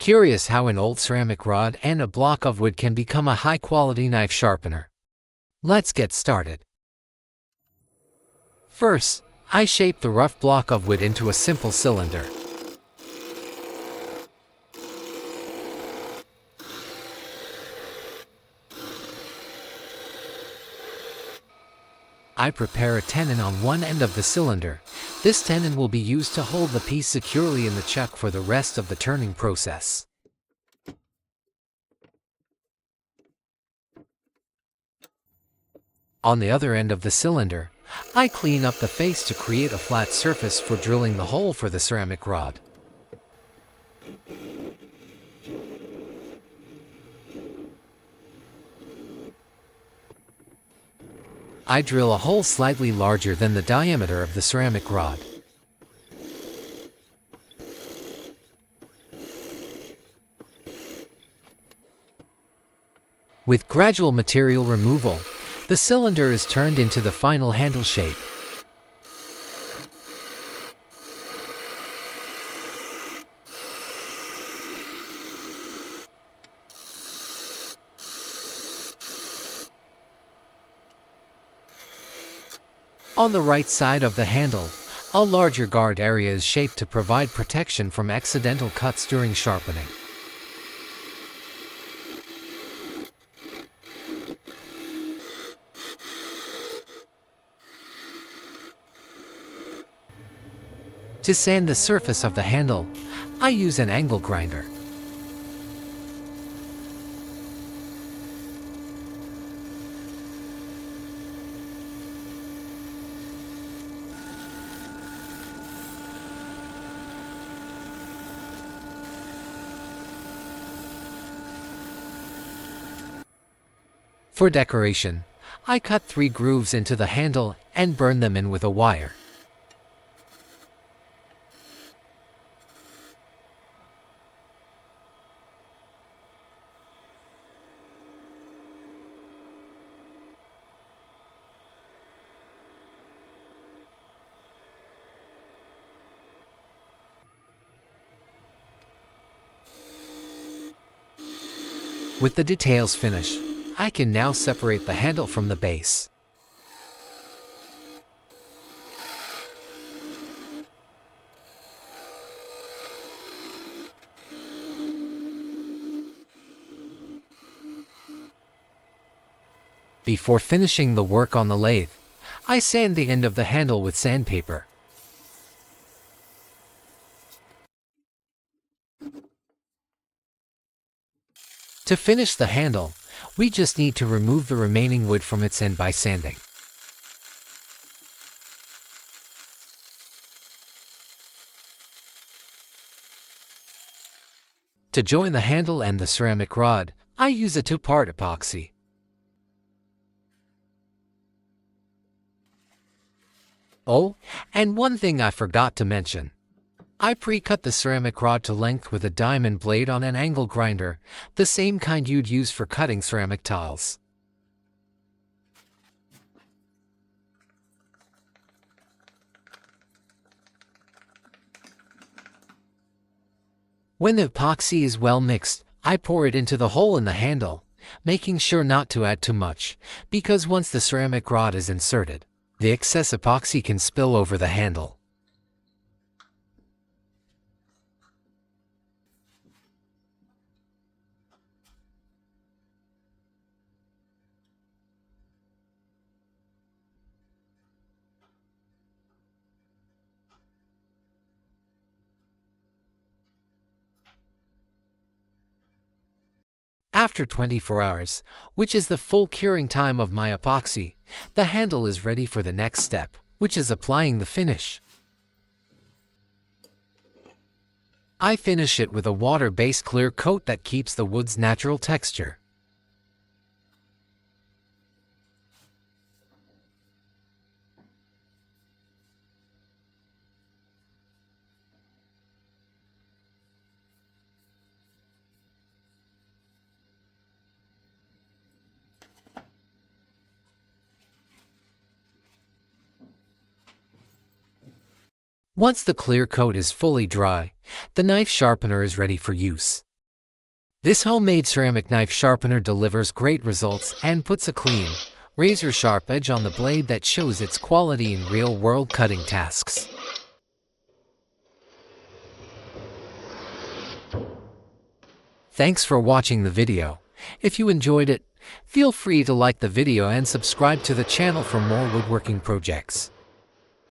Curious how an old ceramic rod and a block of wood can become a high-quality knife sharpener? Let's get started. First, I shape the rough block of wood into a simple cylinder. I prepare a tenon on one end of the cylinder. This tenon will be used to hold the piece securely in the chuck for the rest of the turning process. On the other end of the cylinder, I clean up the face to create a flat surface for drilling the hole for the ceramic rod. I drill a hole slightly larger than the diameter of the ceramic rod. With gradual material removal, the cylinder is turned into the final handle shape. On the right side of the handle, a larger guard area is shaped to provide protection from accidental cuts during sharpening. To sand the surface of the handle, I use an angle grinder. For decoration, I cut 3 grooves into the handle and burn them in with a wire. With the details finished, I can now separate the handle from the base. Before finishing the work on the lathe, I sand the end of the handle with sandpaper. To finish the handle, we just need to remove the remaining wood from its end by sanding. To join the handle and the ceramic rod, I use a 2-part epoxy. Oh, and one thing I forgot to mention. I pre-cut the ceramic rod to length with a diamond blade on an angle grinder, the same kind you'd use for cutting ceramic tiles. When the epoxy is well mixed, I pour it into the hole in the handle, making sure not to add too much, because once the ceramic rod is inserted, the excess epoxy can spill over the handle. After 24 hours, which is the full curing time of my epoxy, the handle is ready for the next step, which is applying the finish. I finish it with a water-based clear coat that keeps the wood's natural texture. Once the clear coat is fully dry, the knife sharpener is ready for use. This homemade ceramic knife sharpener delivers great results and puts a clean, razor-sharp edge on the blade that shows its quality in real-world cutting tasks. Thanks for watching the video. If you enjoyed it, feel free to like the video and subscribe to the channel for more woodworking projects.